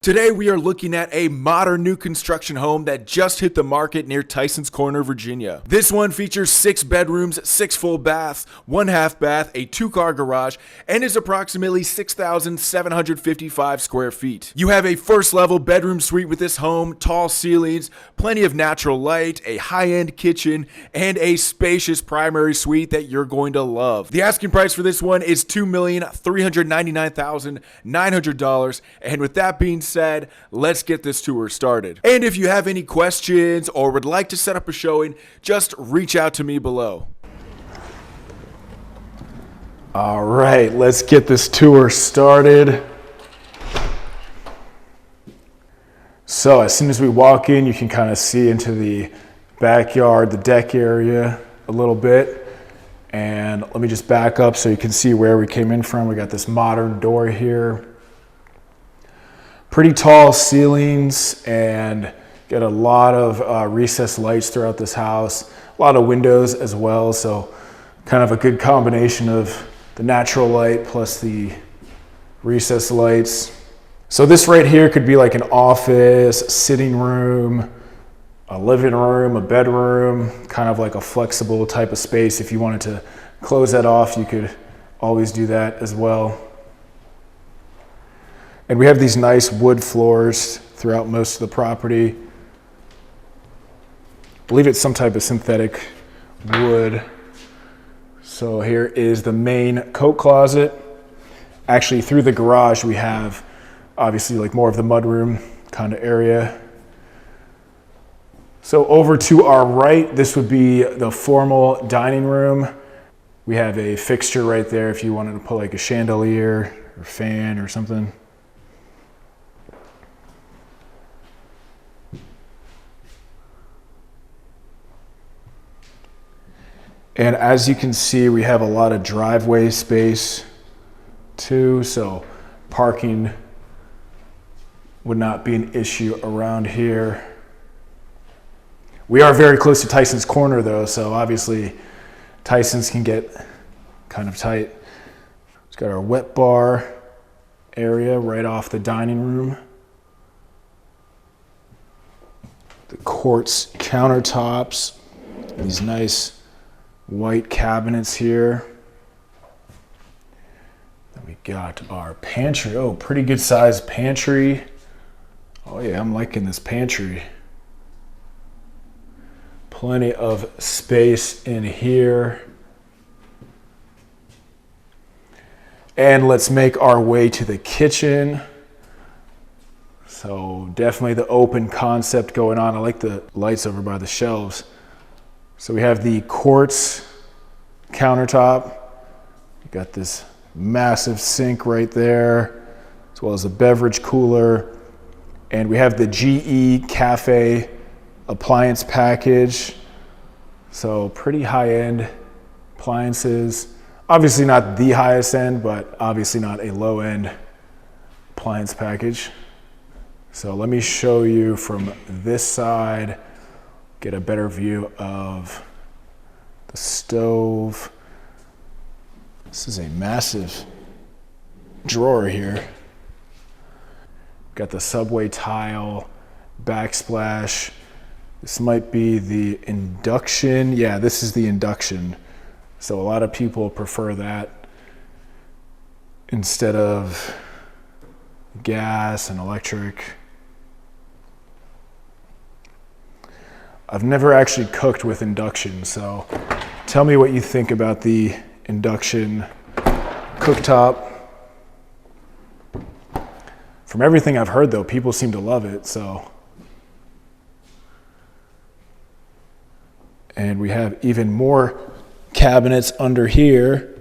Today we are looking at a modern new construction home that just hit the market near Tysons Corner, Virginia. This one features 6 bedrooms, 6 full baths, 1 half bath, a 2-car garage, and is approximately 6,755 square feet. You have a first level bedroom suite with this home, tall ceilings, plenty of natural light, a high-end kitchen, and a spacious primary suite that you're going to love. The asking price for this one is $2,399,900, and with that being said, let's get this tour started. And if you have any questions or would like to set up a showing, just reach out to me below. All right, let's get this tour started. So as soon as we walk in, you can kind of see into the backyard, the deck area a little bit. And let me just back up so you can see where we came in from. We got this modern door here. Pretty tall ceilings and got a lot of recessed lights throughout this house. A lot of windows as well, so kind of a good combination of the natural light plus the recessed lights. So this right here could be like an office, a sitting room, a living room, a bedroom, kind of like a flexible type of space. If you wanted to close that off, you could always do that as well. And we have these nice wood floors throughout most of the property. I believe it's some type of synthetic wood. So here is the main coat closet. Actually, through the garage, we have obviously like more of the mudroom kind of area. So over to our right, this would be the formal dining room. We have a fixture right there if you wanted to put like a chandelier or fan or something. And as you can see, we have a lot of driveway space too, so parking would not be an issue around here. We are very close to Tysons Corner though, so obviously Tysons can get kind of tight. We've got our wet bar area right off the dining room. The quartz countertops, these nice white cabinets here. Then we got our pantry. Oh, pretty good sized pantry. Oh yeah, I'm liking this pantry. Plenty of space in here. And let's make our way to the kitchen. So definitely the open concept going on. I like the lights over by the shelves. So we have the quartz countertop. We got this massive sink right there, as well as a beverage cooler. And we have the GE Cafe appliance package. So pretty high-end appliances. Obviously not the highest end, but obviously not a low-end appliance package. So let me show you from this side, get a better view of the stove. This is a massive drawer here. Got the subway tile, backsplash. This might be the induction. Yeah, this is the induction. So a lot of people prefer that instead of gas and electric. I've never actually cooked with induction, so tell me what you think about the induction cooktop. From everything I've heard though, people seem to love it, so. And we have even more cabinets under here.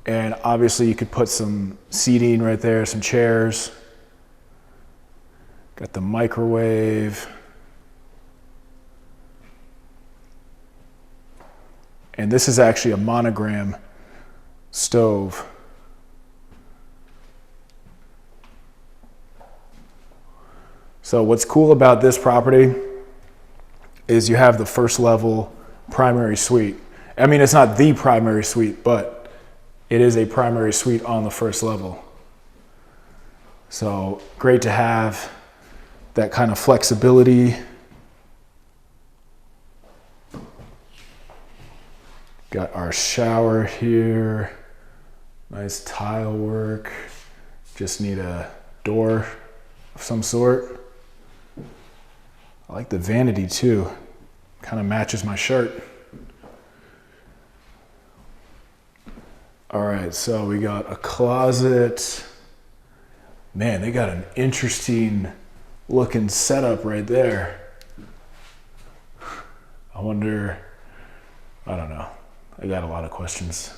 And obviously you could put some seating right there, some chairs. Got the microwave. And this is actually a monogram stove. So what's cool about this property is you have the first level primary suite. I mean, it's not the primary suite, but it is a primary suite on the first level. So great to have that kind of flexibility. Got our shower here. Nice tile work. Just need a door of some sort. I like the vanity too. Kind of matches my shirt. All right, so we got a closet. Man, they got an interesting looking setup right there. I wonder, I don't know. I got a lot of questions.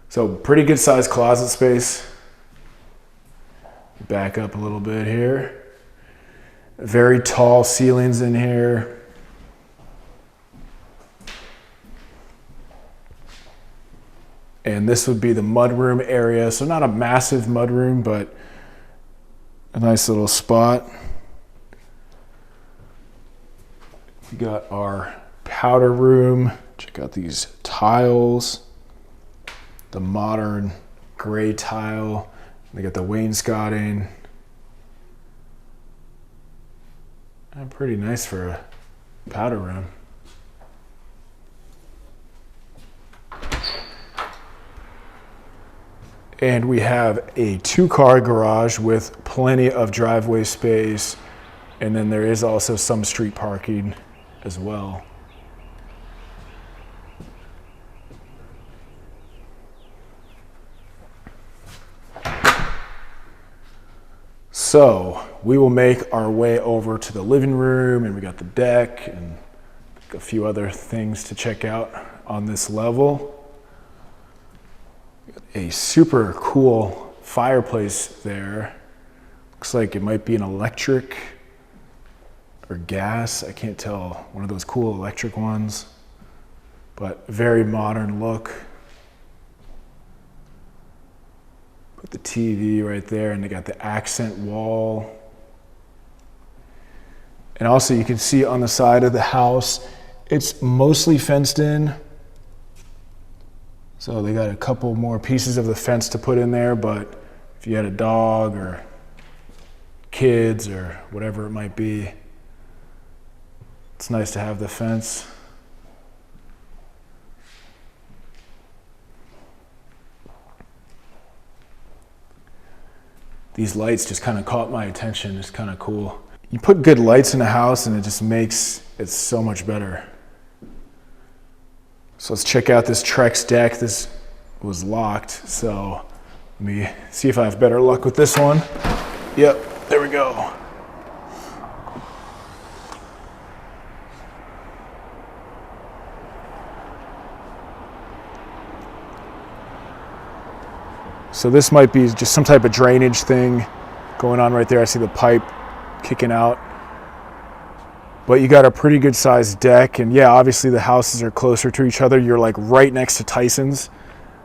So pretty good sized closet space. Back up a little bit here. Very tall ceilings in here. And this would be the mudroom area. So not a massive mudroom, but a nice little spot. We got our powder room. Check out these tiles. The modern gray tile. They got the wainscoting. And pretty nice for a powder room. And we have a 2-car garage with plenty of driveway space. And then there is also some street parking as well. So we will make our way over to the living room, and we got the deck and a few other things to check out on this level. A super cool fireplace there. Looks like it might be an electric or gas. I can't tell. One of those cool electric ones, but very modern look. Put the TV right there, and they got the accent wall. And also you can see on the side of the house, it's mostly fenced in. So they got a couple more pieces of the fence to put in there, but if you had a dog or kids or whatever it might be, it's nice to have the fence. These lights just kind of caught my attention. It's kind of cool. You put good lights in a house and it just makes it so much better. So let's check out this Trex deck. This was locked, so let me see if I have better luck with this one. Yep, there we go. So this might be just some type of drainage thing going on right there. I see the pipe kicking out. But you got a pretty good sized deck, and yeah, obviously the houses are closer to each other. You're like right next to Tysons.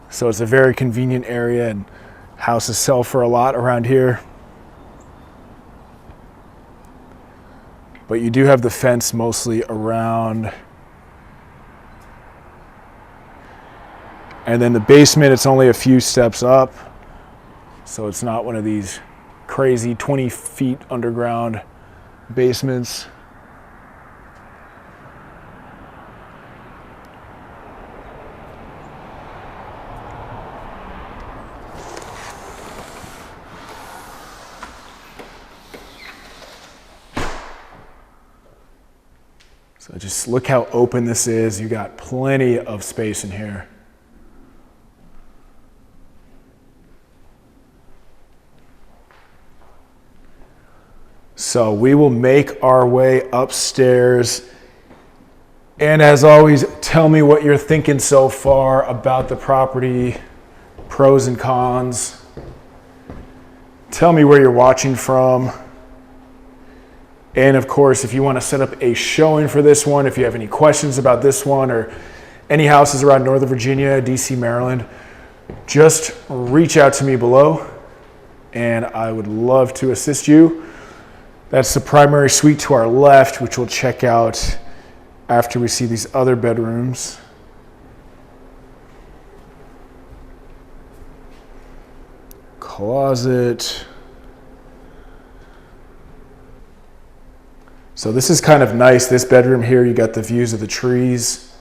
So it's a very convenient area, and houses sell for a lot around here. But you do have the fence mostly around. And then the basement, it's only a few steps up. So it's not one of these crazy 20 feet underground basements. So just look how open this is. You got plenty of space in here. So we will make our way upstairs. And as always, tell me what you're thinking so far about the property, pros and cons. Tell me where you're watching from. And of course, if you want to set up a showing for this one, if you have any questions about this one or any houses around Northern Virginia, DC, Maryland, just reach out to me below and I would love to assist you. That's the primary suite to our left, which we'll check out after we see these other bedrooms. Closet. So this is kind of nice. This bedroom here, you got the views of the trees.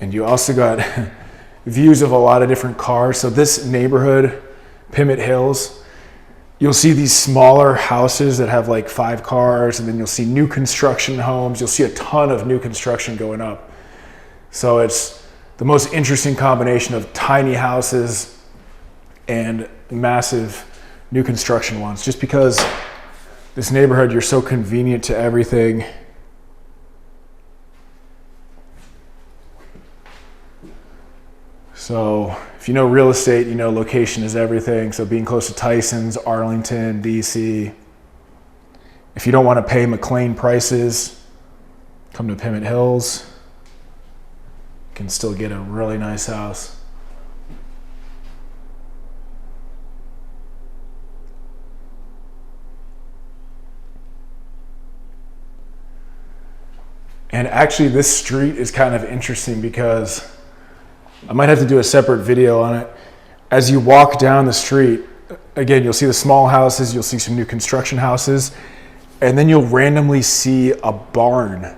And you also got views of a lot of different cars. So this neighborhood, Pimmet Hills, you'll see these smaller houses that have like 5 cars, and then you'll see new construction homes. You'll see a ton of new construction going up. So it's the most interesting combination of tiny houses and massive new construction ones, just because this neighborhood, you're so convenient to everything. So if you know real estate, you know location is everything. So being close to Tysons, Arlington, DC. If you don't want to pay McLean prices, come to Pimmet Hills. You can still get a really nice house. And actually this street is kind of interesting because I might have to do a separate video on it. As you walk down the street, again, you'll see the small houses, you'll see some new construction houses, and then you'll randomly see a barn.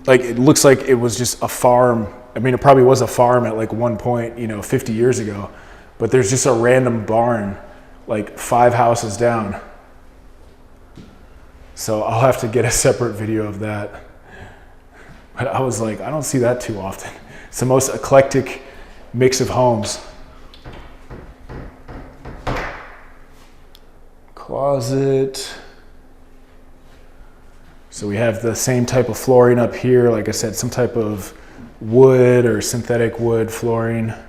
Like, it looks like it was just a farm. I mean, it probably was a farm at like one point, 50 years ago, but there's just a random barn, like 5 houses down. So I'll have to get a separate video of that. But I was like, I don't see that too often. It's the most eclectic mix of homes. Closet. So we have the same type of flooring up here. Like I said, some type of wood or synthetic wood flooring. I'm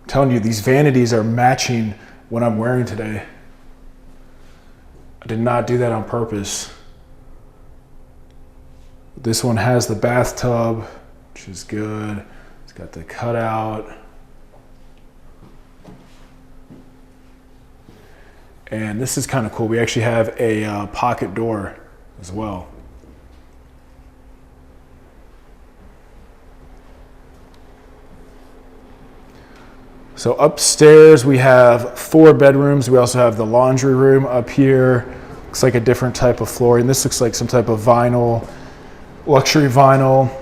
telling you, these vanities are matching what I'm wearing today. I did not do that on purpose. This one has the bathtub, which is good. It's got the cutout. And this is kind of cool. We actually have a pocket door as well. So upstairs we have 4 bedrooms. We also have the laundry room up here. Looks like a different type of flooring. This looks like some type of vinyl, luxury vinyl.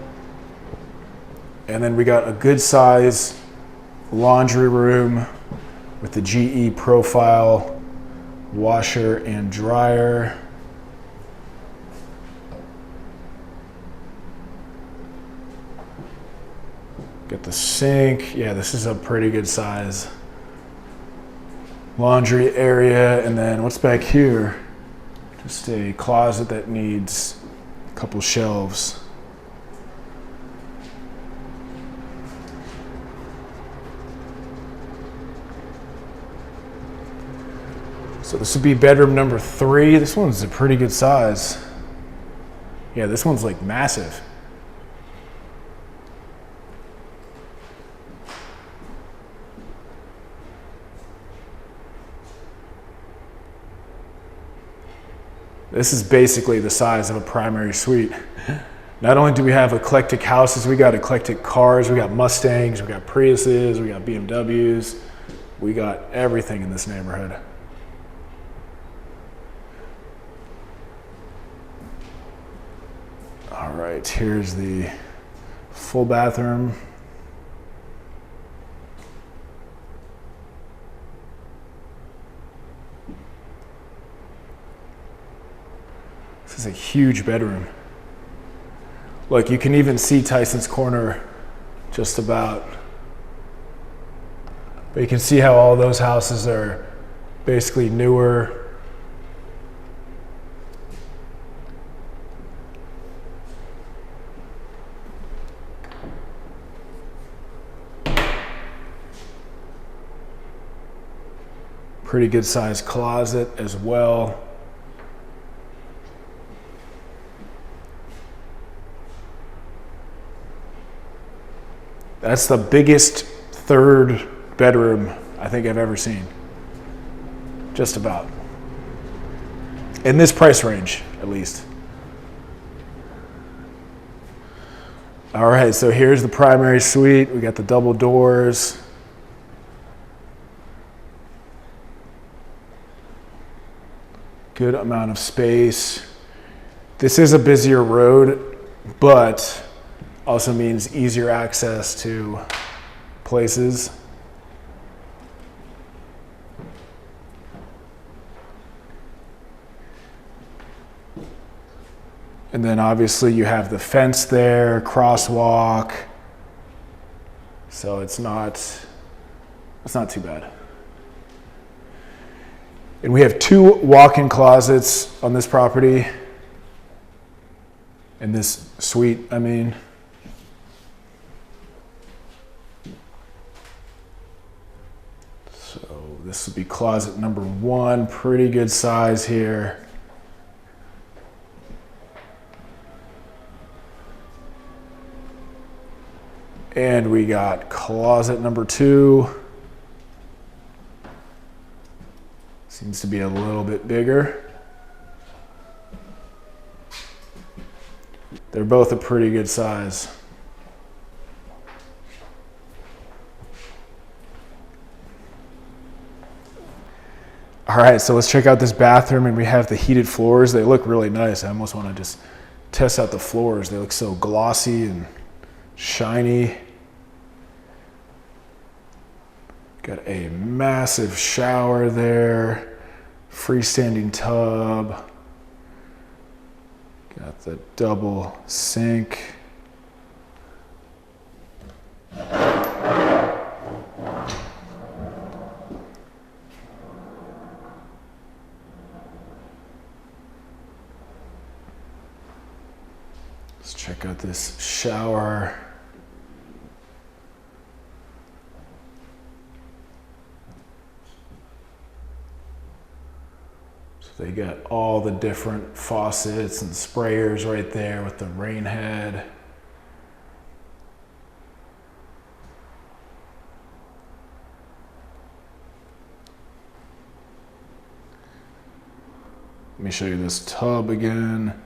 And then we got a good size laundry room with the GE profile washer and dryer. Get the sink. Yeah, this is a pretty good size laundry area. And then what's back here? Just a closet that needs a couple shelves. So this would be bedroom number 3. This one's a pretty good size. Yeah, this one's like massive. This is basically the size of a primary suite. Not only do we have eclectic houses, we got eclectic cars, we got Mustangs, we got Priuses, we got BMWs. We got everything in this neighborhood. All right, here's the full bathroom. This is a huge bedroom. Look, you can even see Tysons Corner just about. But you can see how all those houses are basically newer. Pretty good sized closet as well. That's the biggest 3rd bedroom I think I've ever seen. Just about. In this price range, at least. All right, so here's the primary suite. We got the double doors. Good amount of space. This is a busier road, but also means easier access to places. And then obviously you have the fence there, crosswalk. So it's not too bad. And we have 2 walk-in closets on this property. In this suite, I mean. So this would be closet number 1, pretty good size here. And we got closet number 2. Seems to be a little bit bigger. They're both a pretty good size. All right, so let's check out this bathroom, and we have the heated floors. They look really nice. I almost want to just test out the floors. They look so glossy and shiny. Got a massive shower there, freestanding tub. Got the double sink. Let's check out this shower. They got all the different faucets and sprayers right there with the rain head. Let me show you this tub again.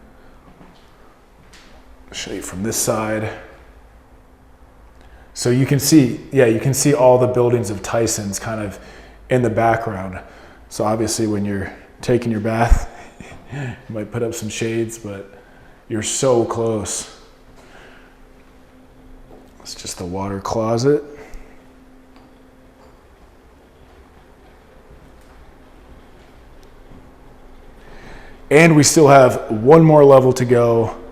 I'll show you from this side. So you can see, you can see all the buildings of Tysons kind of in the background. So obviously when you're taking your bath, you might put up some shades, but you're so close. It's just the water closet. And we still have one more level to go.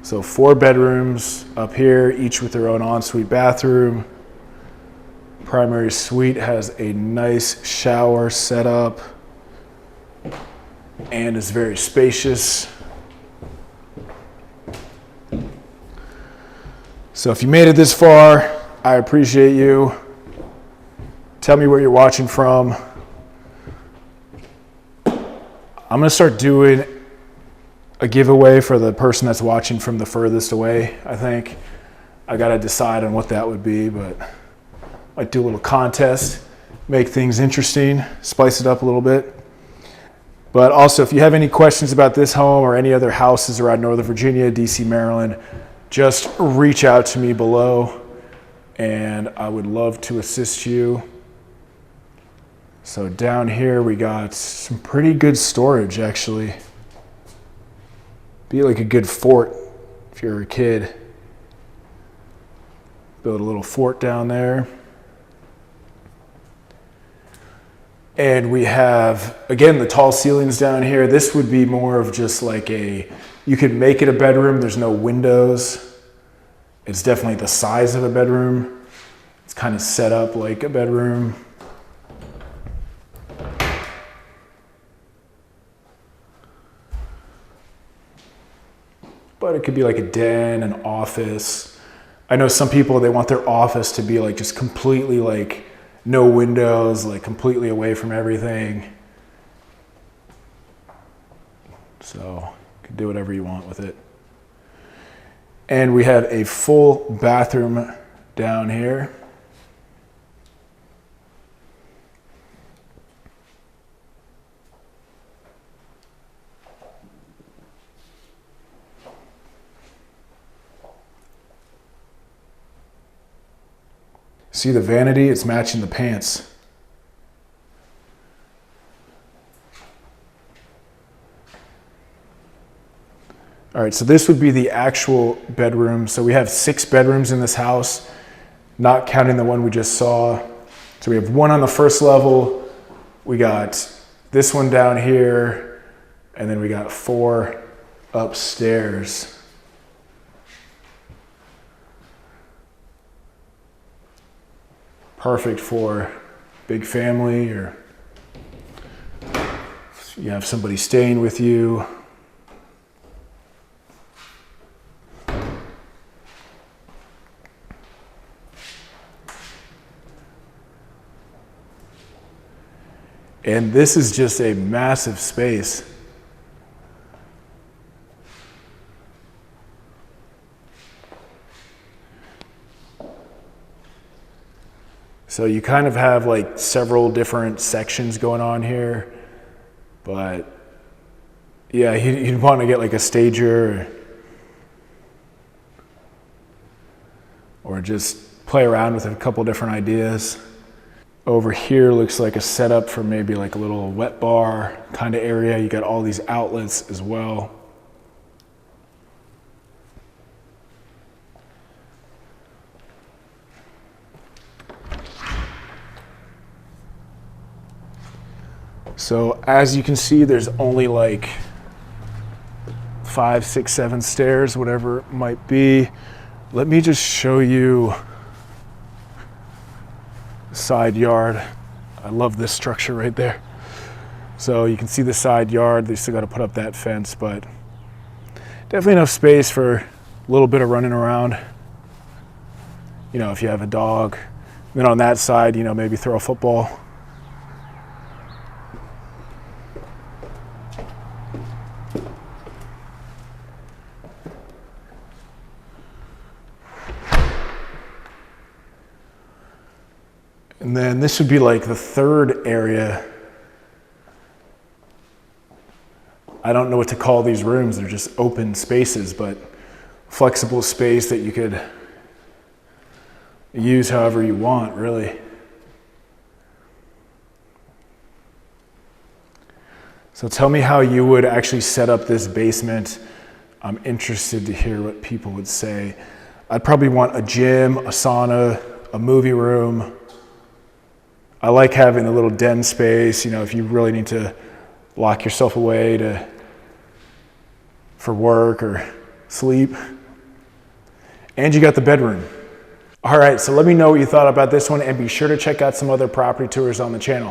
So 4 bedrooms up here, each with their own ensuite bathroom. Primary suite has a nice shower setup and is very spacious. So if you made it this far, I appreciate you. Tell me where you're watching from. I'm gonna start doing a giveaway for the person that's watching from the furthest away, I think. I gotta decide on what that would be, but might do a little contest, make things interesting, spice it up a little bit. But also, if you have any questions about this home or any other houses around Northern Virginia, DC, Maryland, just reach out to me below and I would love to assist you. So down here we got some pretty good storage actually. Be like a good fort if you're a kid. Build a little fort down there. And we have, again, the tall ceilings down here. This would be more of just like you could make it a bedroom. There's no windows. It's definitely the size of a bedroom. It's kind of set up like a bedroom. But it could be like a den, an office. I know some people, they want their office to be like just completely like no windows, like completely away from everything. So you can do whatever you want with it. And we have a full bathroom down here. See the vanity? It's matching the pants. All right, so this would be the actual bedroom. So we have 6 bedrooms in this house, not counting the one we just saw. So we have one on the first level. We got this one down here, and then we got 4 upstairs. Perfect for big family, or you have somebody staying with you. And this is just a massive space. So you kind of have like several different sections going on here, but yeah, you'd want to get like a stager or just play around with a couple different ideas. Over here looks like a setup for maybe like a little wet bar kind of area. You got all these outlets as well. So as you can see, there's only like 5, 6, 7 stairs, whatever it might be. Let me just show you side yard. I love this structure right there. So you can see the side yard. They still got to put up that fence, but definitely enough space for a little bit of running around. You know, if you have a dog. Then on that side, you know, maybe throw a football. And then this would be like the third area. I don't know what to call these rooms. They're just open spaces, but flexible space that you could use however you want, really. So tell me how you would actually set up this basement. I'm interested to hear what people would say. I'd probably want a gym, a sauna, a movie room. I like having a little den space, you know, if you really need to lock yourself away for work or sleep. And you got the bedroom. All right, so let me know what you thought about this one, and be sure to check out some other property tours on the channel.